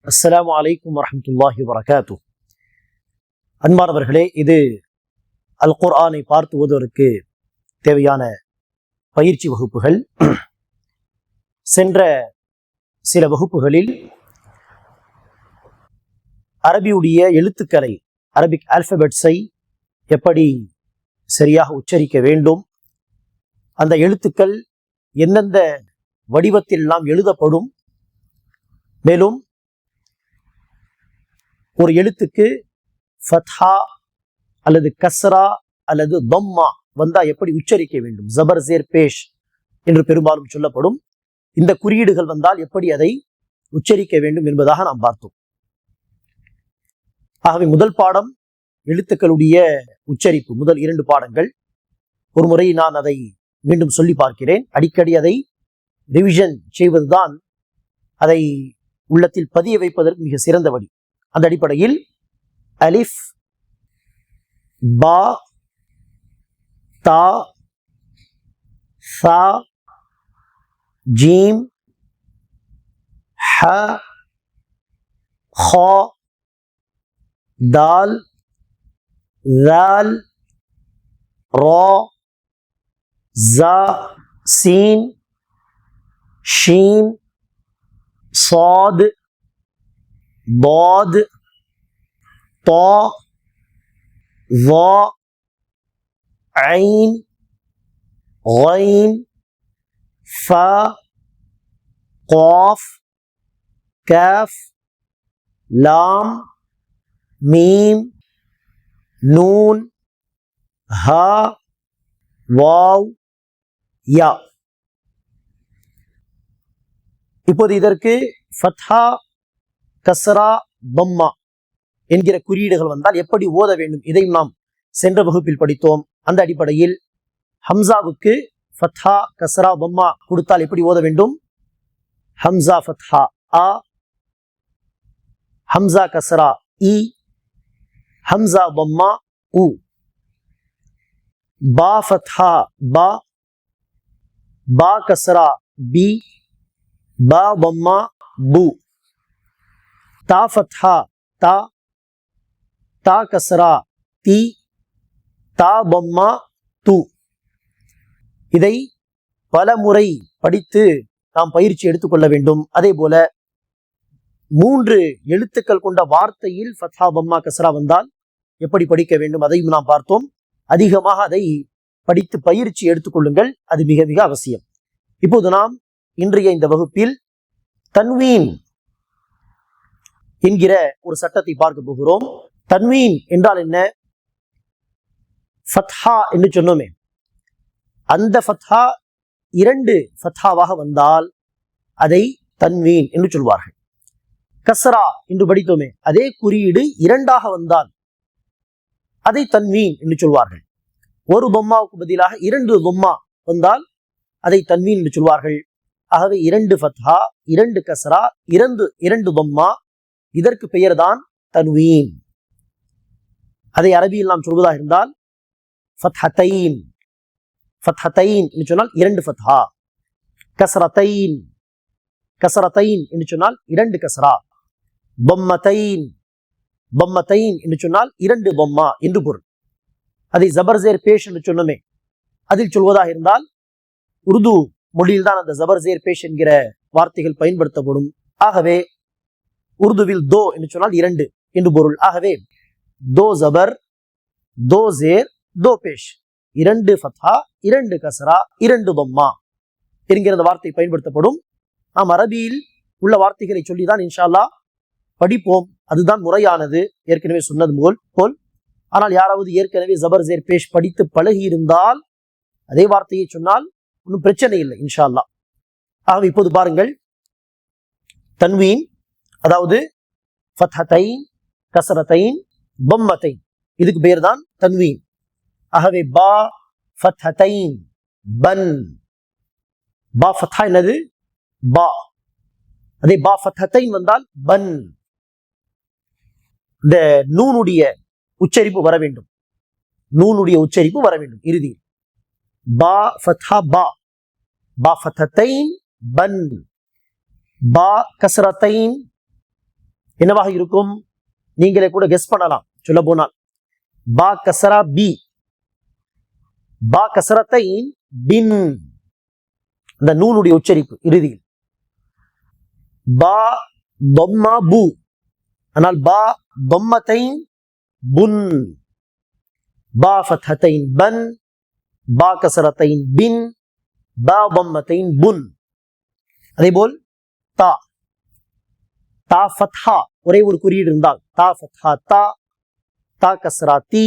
அஸ்ஸலாமு அலைக்கும் வரஹ்மத்துல்லாஹி வபரகாத்துஹ். அன்பானவர்களே, இது அல் குர்ஆனை பார்த்து ஓதுவதற்கு தேவையான பயிற்சி வகுப்புகள். சென்ற சில வகுப்புகளில் அரபியுடைய எழுத்துக்களை, அரபிக் ஆல்பபெட்ஸை எப்படி சரியாக உச்சரிக்க வேண்டும், அந்த எழுத்துக்கள் எந்தெந்த வடிவத்தில் எல்லாம் எழுதப்படும், மேலும் ஒரு எழுத்துக்கு ஃபத்ஹா அல்லது கஸ்ரா அல்லது தம்மா வந்தா எப்படி உச்சரிக்க வேண்டும், ஜபர் ஜேர் பேஷ் என்று பெரும்பாலும் சொல்லப்படும் இந்த குறியீடுகள் வந்தால் எப்படி அதை உச்சரிக்க வேண்டும் என்பதாக நாம் பார்த்தோம். ஆகவே முதல் பாடம் எழுத்துக்களுடைய உச்சரிப்பு, முதல் 2 பாடங்கள். ஒரு முறை நான் அதை மீண்டும் சொல்லி பார்க்கிறேன். அடிக்கடி அதை ரிவிஷன் செய்வதுதான் அதை உள்ளத்தில் பதிய வைப்பதற்கு மிக சிறந்த வழி. அந்த அடிப்படையில் அலிஃப், பா, தா, சா, ஜீம், ஹ, ஹா, தால், ذال, ரா, ஸா, சீன், ஷீன், ஸாத், ضاد, طا, ظا, عين, غين, فا, قاف, كاف, لام, ميم, نون, ها, واو, யா. இப்போது இதற்கு ஃபத்ஹா, கஸ்ரா, தம்மா என்கிற குறியீடுகள் வந்தால் எப்படி ஓத வேண்டும், இதையும் நாம் சென்ற வகுப்பில் படித்தோம். அந்த அடிப்படையில் ஹம்சாவுக்கு ஃபத்ஹா, கஸ்ரா, தம்மா கொடுத்தால் எப்படி ஓத வேண்டும்? ஹம்சா ஃபத்ஹா ஆ, ஹம்சா கஸ்ரா இ, ஹம்சா தம்மா உ. பா ஃபத்ஹா பா, பா கஸ்ரா பி, பா தம்மா பு. தா ஃபத்ஹா தா, தா கஸ்ரா தி, தா பம்மா து. இதை பல முறை படித்து நாம் பயிற்சி எடுத்துக்கொள்ள வேண்டும். அதே போல 3 எழுத்துக்கள் கொண்ட வார்த்தையில் ஃபத்ஹா, பம்மா, கஸ்ரா வந்தால் எப்படி படிக்க வேண்டும் அதையும் நாம் பார்த்தோம். அதிகமாக அதை படித்து பயிற்சி எடுத்துக்கொள்ளுங்கள், அது மிக மிக அவசியம். இப்போது நாம் இன்றைய இந்த வகுப்பில் தன்வீன் என்கிற ஒரு சட்டத்தை பார்க்க போகிறோம். தன்வீன் என்றால் என்ன? ஃபத்ஹா என்று சொன்னோமே, அந்த ஃபத்ஹா 2 ஃபத்ஹாவாக வந்தால் அதை தன்வீன் என்று சொல்வார்கள். கஸ்ரா என்று படித்தோமே, அதே குறியீடு 2ஆக வந்தால் அதை தன்வீன் என்று சொல்வார்கள். ஒரு தொம்மாவுக்கு பதிலாக 2 தொம்மா வந்தால் அதை தன்வீன் என்று சொல்வார்கள். ஆகவே 2 ஃபத்ஹா, 2 கஸ்ரா, 2 தொம்மா, இதற்கு பெயர் தான் தன்வீன். அதை அரபியில் நாம் சொல்வதாக இருந்தால் ஃபத்ஹத்தைன், ஃபத்ஹத்தைன் என்று சொன்னால் 2 ஃபத்ஹா. கஸ்ரத்தைன், கஸ்ரத்தைன் என்று சொன்னால் 2 கஸ்ரா. பம்மத்தைன், பம்மத்தைன் என்று சொன்னால் 2 பம்மா என்று பொருள். அதை ஜபர்ஜேர் பேஷ் என்று சொன்னோமே, அதில் சொல்வதாக இருந்தால் உருது மொழியில் தான் அந்த ஜபர்ஜேர் பேஷ் என்கிற வார்த்தைகள் பயன்படுத்தப்படும். ஆகவே உருதுவில் தோ என்று சொன்னால் 2 என்று பொருள். ஆகவே தோ ஜபர், தோ ஜேர், தோ பேஷ், 2 ஃபத்ஹா, 2 கஸ்ரா, 2 தம்மா என்கிற அந்த வார்த்தை பயன்படுத்தப்படும். நாம் அரபியில் உள்ள வார்த்தைகளை சொல்லிதான் இன்ஷா அல்லாஹ் படிப்போம். அதுதான் முறையானது, ஏற்கனவே சொன்னது போல். ஆனால் யாராவது ஏற்கனவே ஜபர் ஜேர் பேஷ் படித்து பழகி இருந்தால் அதே வார்த்தையை சொன்னால் ஒன்றும் பிரச்சனை இல்லை இன்ஷா அல்லாஹ். ஆகவே இப்போது பாருங்கள், தன்வீன் அதாவது ஃபத்ஹத்தைன், கஸ்ரத்தைன், பம்மத்தைன், இதுக்கு பேர் தான் தன்வீன். ஆகவே பா ஃபத்ஹத்தைன் பன், பா ஃபத்ஹா என்னது? பா. அதே பா ஃபத்ஹத்தைன் வந்தால் பன். இந்த நூனுடைய உச்சரிப்பு வர வேண்டும், நூனுடைய உச்சரிப்பு வர வேண்டும் இறுதியில். பா ஃபத்ஹா பா, பா ஃபத்ஹத்தைன் பன், பா கஸ்ரத்தைன் என்னவாக இருக்கும்? நீங்களே கூட கெஸ் பண்ணலாம். சொல்ல போனால் பா கசரா பி, பா கசரத்தைன் பின், இந்த நூனுடைய உச்சரிப்பு இறுதியில். பா தொம்மா பு, ஆனால் பா தொம்மத்தைன் புன், பா ஃபத்ஹத்தைன் பன், பா கசரத்தைன் பின், பா தொம்மத்தைன் புன். அதேபோல் தா, தா ஃபத்ஹா ஒரே ஒரு குறியீடு இருந்தால் தா ஃபத்ஹா தா, தா கஸ்ரா தி,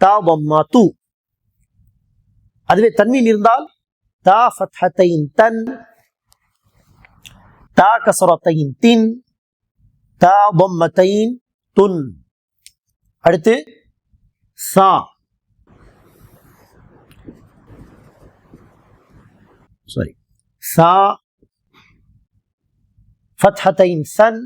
தா வம்மா து. அதுவே தன்வீன் இருந்தால் தா ஃபத்ஹத்தைன் தன், தா கஸ்ரத்தைன் தின், தா வம்மத்தைன் துன். அடுத்து சா, சாரி, சா ஃபத்ஹத்தைன் சன்,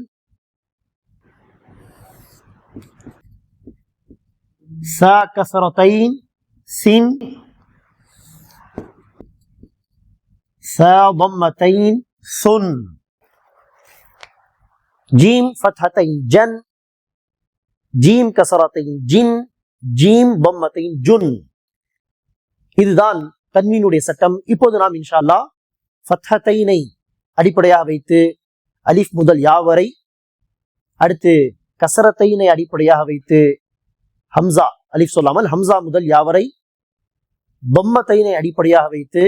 சா கஸ்ரத்தைன் சின், சா ضمتين சுன். ஜீம் ஃபத்ஹத்தைன் ஜன், ஜீம் கஸ்ரத்தைன் ஜின், ஜீம் ضمتين ஜுன். இதுதான் தன்வீனுடைய சட்டம். இப்போது நாம் இன்ஷா அல்லாஹ் ஃபத்ஹத்தைனை அடிப்படையாக வைத்து அலிஃப் முதல் யா வரை, அடுத்து கசரத்தைனை அடிப்படையாக வைத்து ஹம்சா, அலிஃப் சொல்லாமல் ஹம்சா முதல் யா வரை, தொம்மத்தைனை அடிப்படையாக வைத்து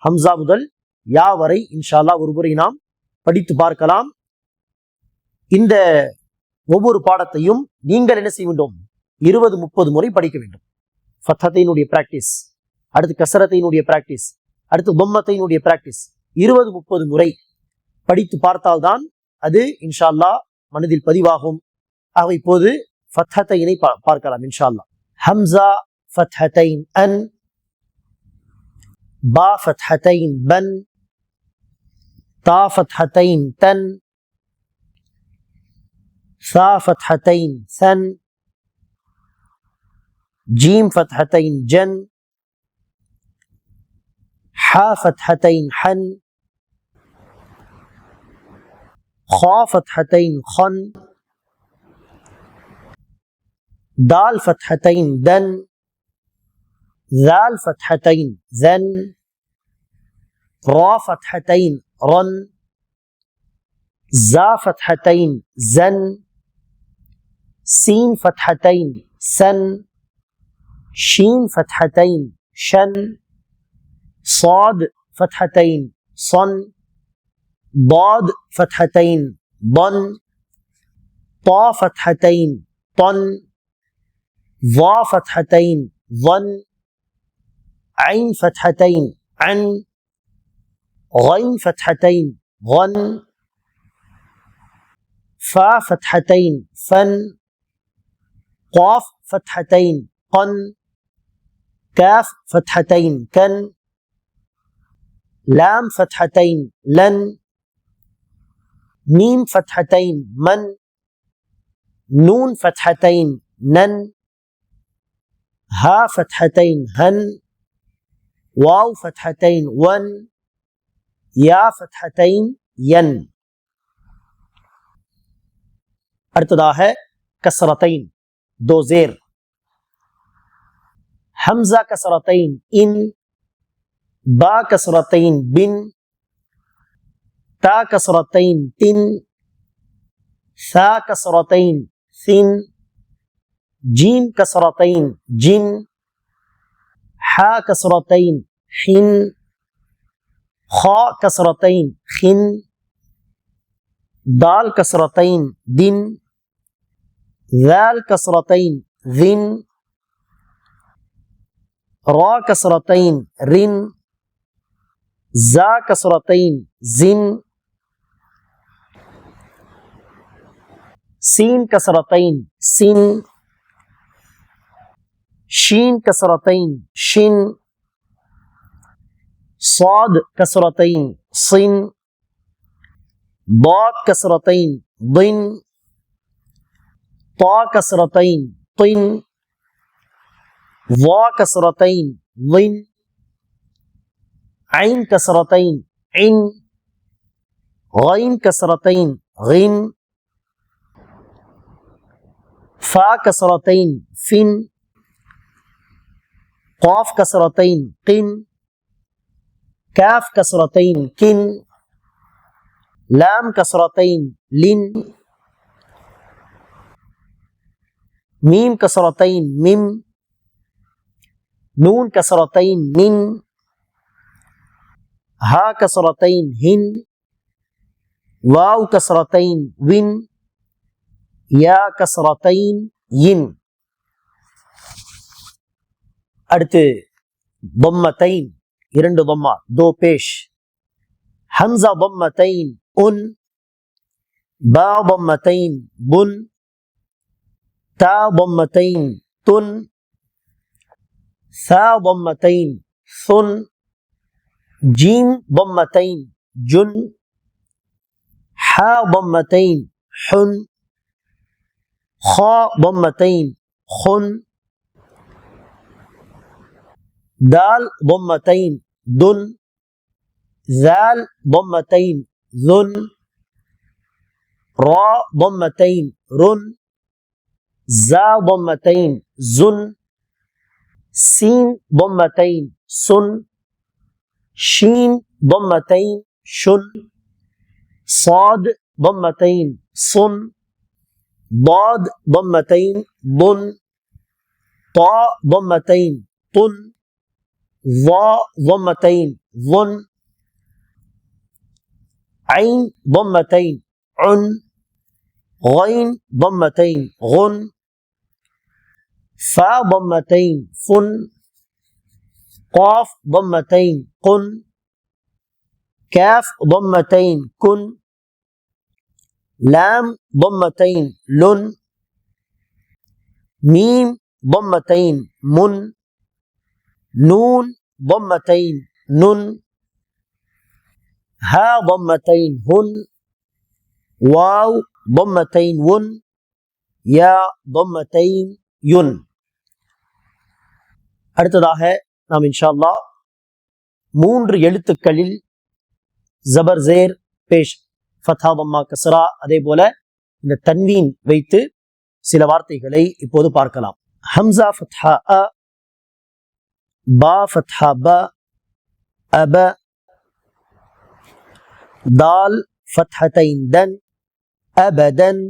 ஹம்சா முதல் யா வரை இன்ஷா அல்லாஹ் ஒரு முறை நாம் படித்து பார்க்கலாம். இந்த ஒவ்வொரு பாடத்தையும் நீங்கள் என்ன செய்ய வேண்டும்? 20-30 முறை படிக்க வேண்டும். ஃபத்ஹத்தைனுடைய பிராக்டிஸ், அடுத்து கசரத்தைனுடைய பிராக்டிஸ், அடுத்து தொம்மத்தைனுடைய பிராக்டிஸ், 20-30 முறை படித்து பார்த்தால்தான் அது இன்ஷா அல்லாஹ் மனதில் பதிவாகும். ஆக இப்போது ஃபத்ஹத்தைனை பார்க்கலாம் இன்ஷா அல்லாஹ். ஹம்சா ஃபத்ஹத்தைன் அன், பா ஃபத்ஹத்தைன் பன், தா ஃபத்ஹத்தைன் தன், சா ஃபத்ஹத்தைன் சன், ஜீம் ஃபத்ஹத்தைன் ஜன், ஹா ஃபத்ஹத்தைன் ஹன், خا فتحتين خن، دال فتحتين دن، ذال فتحتين ذن، را فتحتين رن، زا فتحتين زن، سين فتحتين سن، شين فتحتين شن، صاد فتحتين صن، ضاد فتحتين ضن، طا فتحتين طن، ظا فتحتين ظن، عين فتحتين عن، غين فتحتين غن، فا فتحتين فن، قاف فتحتين قن، كاف فتحتين كن، لام فتحتين لن، ميم فتحتين من، نون فتحتين نن، ها فتحتين هن، واو فتحتين ون، يا فتحتين ين. அடுத்ததாக கஸ்ரத்தைன், दो ज़ेर, हमजा कसरतैन इन, बा कसरतैन बिन, ता कसरतैन तिन, सा कसरतैन सिन, जीम कसरतैन जिन, हा कसरतैन हिन, खा कसरतैन खिन, दाल कसरतैन दिन, ذال कसरतैन ذिन, रा कसरतैन रिन, जा कसरतैन जिन, सीन कसरतैन सिन, शीन कसरतैन शिन, صاد कसरतैन सिन, ضاد कसरतैन ضن, طا कसरतैन तिन, ظا कसरतैन ظन, عين कसरतैन इन, غين कसरतैन غिन, فا كسرتين فن قاف كسرتين قن كاف كسرتين كن لام كسرتين لن ميم كسرتين مم نون كسرتين نن ها كسرتين هن واو كسرتين ون يا كسرتين ين அடுத்து ضمتين இரண்டு ضمة दो पेश همزة ضمتين उन با ضمتين بن تا ضمتين تن ثا ضمتين ثن جيم ضمتين جن حا ضمتين حن خا ضمتين خن دال ضمتين دن ذال ضمتين ذن را ضمتين رن زا ضمتين زن سين ضمتين سن شين ضمتين شن صاد ضمتين صن ضاد ضمتين ضن طاء ضمتين طن ظا ضمتين ظن عين ضمتين عن غين ضمتين غن فا ضمتين فن قاف ضمتين قن كاف ضمتين كن لام ضمتين لن ميم ضمتين من نون ضمتين نن ها ضمتين هن واو ضمتين ون يا ضمتين யுன். அடுத்ததாக நாம் இன்ஷா அல்லாஹ் 3 எழுத்துக்களில் ஜபர் ஜேர் பேஷ் ஃபத்ஹா தம்மா கஸ்ரா அதே போல இந்த தன்வீன் வைத்து சில வார்த்தைகளை இப்போது பார்க்கலாம். ஹம்சா ஃபத்ஹா அ, பா ஃபத்ஹா ப, அப, தால் ஃபத்ஹத்தைன் தன், அபதன்,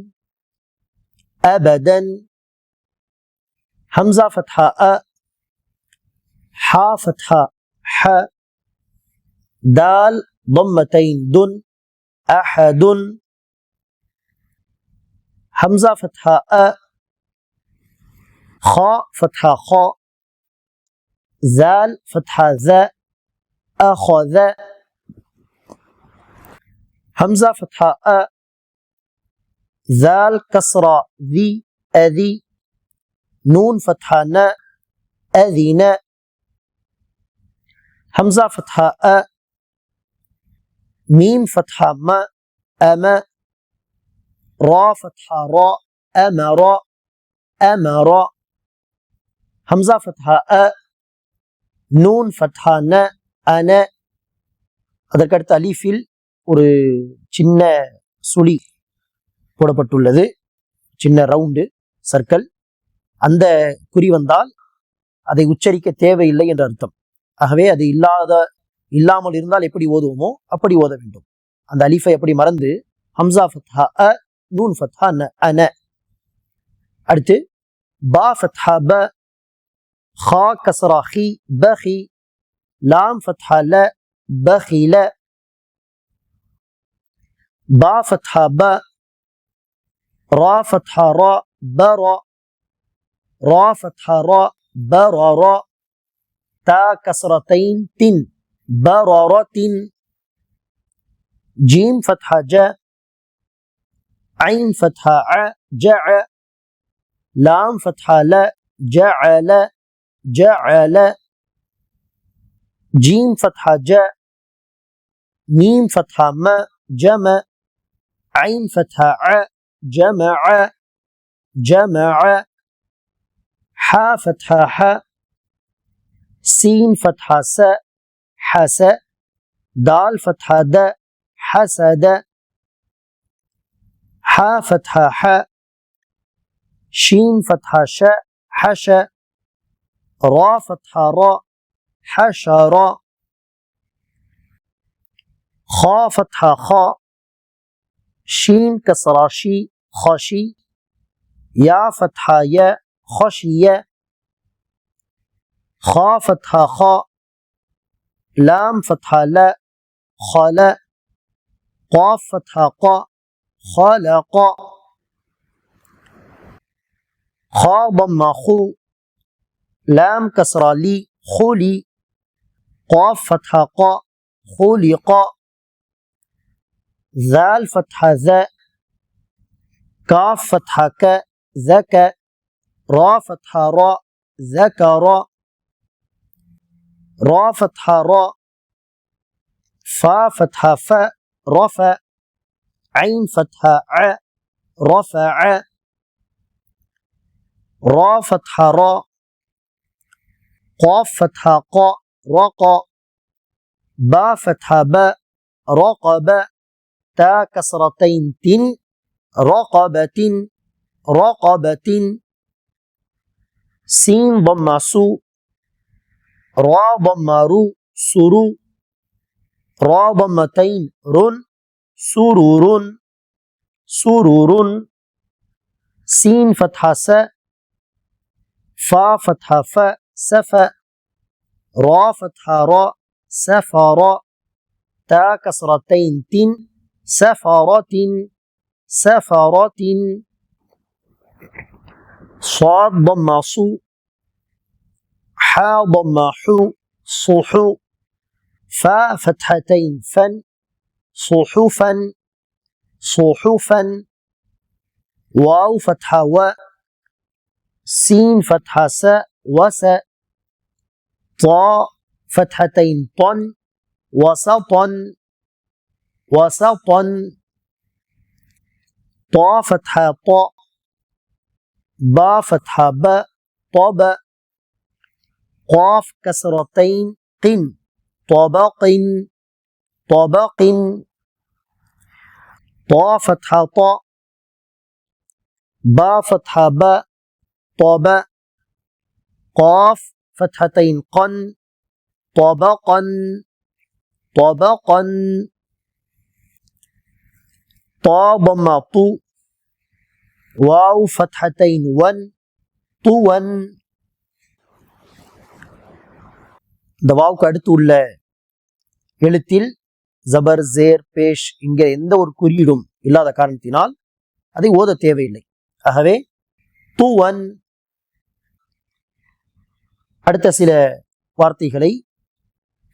அபதன். همزة فتحة أ، حا فتحة ح، دال ضمتين دن، أحد. همزة فتحة أ، خا فتحة خا، زال فتحة ذا، أخذ. همزة فتحة أ، زال كسرة ذي أذي، نون فتحة ن، أذن. همزة فتحة أ، ميم فتحة م، أم، را فتحة را، أمر، أمر. همزة فتحة أ، نون فتحة ن، أنا. அதற்கடுத்த அலீஃபில் ஒரு சின்ன சுழி போடப்பட்டுள்ளது, சின்ன ரவுண்டு சர்க்கிள். அந்த குறி வந்தால் அதை உச்சரிக்க தேவையில்லை என்ற அர்த்தம். ஆகவே அது இல்லாமல் இருந்தால் எப்படி ஓதுவோமோ அப்படி ஓத வேண்டும். அந்த அலிஃபை எப்படி மறந்து ஹம்சா ஃபத்ஹா அ, நூன் ஃபத்ஹா ந, அன. அடுத்து பா ஃபத்ஹா ப, ஹா கஸ்ரா ஹி, பஹி, லாம் ஃபத்ஹா ல, பஹில. பா ஃபத்ஹா ப, ரா ஃபத்ஹா ரா, பர، را فتحة را، برر. تا كسرتين تن، بررة. جيم فتحة ج، عين فتحة ع، جع. لام فتحة ل، جعل، جعل. جيم فتحة ج، ميم فتحة م، جمع. عين فتحة ع، جمع، جمع. حا فتحة ح، سين فتحة س، حس. دال فتحة د، حسد. حا فتحة ح، ஷீன் ஃபத்ஹா ஷ ஹஷ ரா ஃபத்ஹா ரா ஹஷரா خا فتحة خا شين كسرة شي خشي يا فتحة يا خشية خا فتحة خا لام فتحة لا خلا قاف فتحة قا خلق خا ضمة خو لام كسرة لي خلي قاف فتحة قا خلق ذال فتحة ذا كاف فتحة ك ذك را فتحة را ذكر را فتحة را فا فتحة ف رفع عين فتحة ع رفع را فتحة را قاف فتحة قا رقى با فتحة با رقب تا كسرتين تن رقبة رقبة سين ضم سو را ضم رو سرو را ضمتين رن سرور سرور سين فتحة س فا فتحة ف سف را فتحة را سفر تا كسرتين تن سفرة سفرة صاد ضم صو حا ضم حو صحو فا فتحتين فن صحفا صحفا واو فتحة و سين فتحة س وس طا فتحتين طن وسطا وسطا طا فتحة طا با فتحة ب طب قاف كسرتين قن طبق طبق طا فتحة طا با فتحة ب طب قاف فتحتين قن طبقا طبقا طا ضم طو واو فتحتين ون طوا இந்த வாவுக்கு அடுத்து உள்ள எழுத்தில் ஜபர் ஜேர் பேஷ் என்கிற எந்த ஒரு குறியீடும் இல்லாத காரணத்தினால் அதை ஓத தேவையில்லை. ஆகவே தூவன். அடுத்த சில வார்த்தைகளை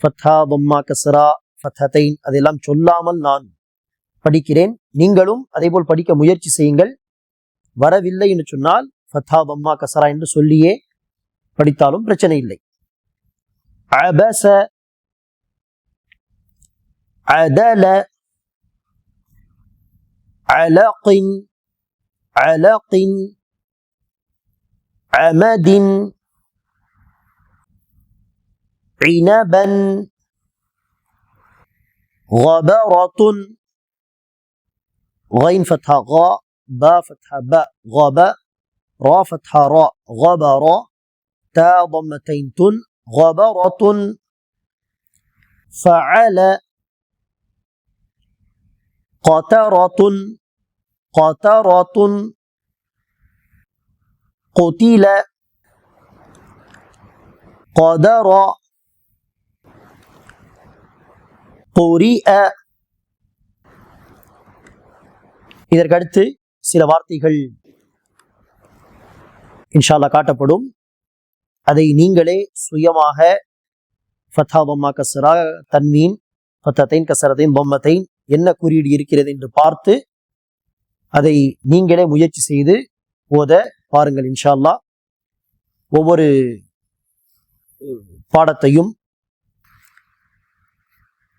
ஃபத்ஹா தம்மா கஸ்ரா ஃபத்ஹத்தைன் அதெல்லாம் சொல்லாமல் நான் படிக்கிறேன். நீங்களும் அதேபோல் படிக்க முயற்சி செய்யுங்கள். வரவில்லை என்று சொன்னால் ஃபத்ஹா தம்மா கஸ்ரா என்று சொல்லியே படித்தாலும் பிரச்சனை இல்லை. அபஸ அதல அலகின் அலகின் அமதின் عنبا غبرة غين فتحة غا با فتحة با غبا را فتحة را غبر تا ضمتين تن غبرة فعل قطرة قطرة قتل قدر قرئ. இதற்கடுத்து சில வார்த்தைகள் இன்ஷா அல்லாஹ் காட்டப்படும். அதை நீங்களே சுயமாக ஃபத்ஹா தம்மா கஸ்ரா தன்வீன் ஃபத்ஹத்தைன் கஸ்ரத்தைன் தம்மத்தைன் என்ன குறியீடு இருக்கிறது என்று பார்த்து அதை நீங்களே முயற்சி செய்து ஓத பாருங்கள் இன்ஷா அல்லாஹ். ஒவ்வொரு பாடத்தையும்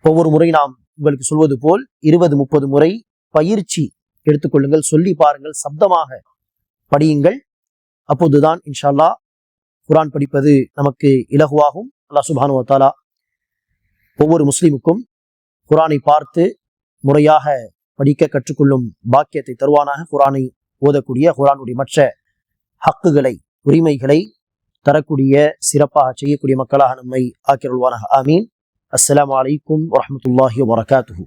ஒவ்வொரு முறை நாம் உங்களுக்கு சொல்வது போல் 20-30 முறை பயிற்சி எடுத்துக்கொள்ளுங்கள், சொல்லி பாருங்கள், சப்தமாக படியுங்கள். அப்போதுதான் இன்ஷா அல்லாஹ் குர்ஆன் படிப்பது நமக்கு இலகுவாகும். அல்லாஹ் சுப்ஹானஹு வ தஆலா ஒவ்வொரு முஸ்லிமுக்கும் குர்ஆனை பார்த்து முறையாக படிக்க கற்றுக்கொள்ளும் பாக்கியத்தை தருவானாக. குர்ஆனை ஓதக்கூடிய குர்ஆனுடைய மற்ற ஹக்குகளை, உரிமைகளை தரக்கூடிய, சிறப்பாக செய்யக்கூடிய மக்களாக நம்மை ஆக்கிரல்வானாக. ஆமீன். அஸ்ஸலாமு அலைக்கும் வரஹ்மத்துல்லாஹி வபரகாத்துஹு.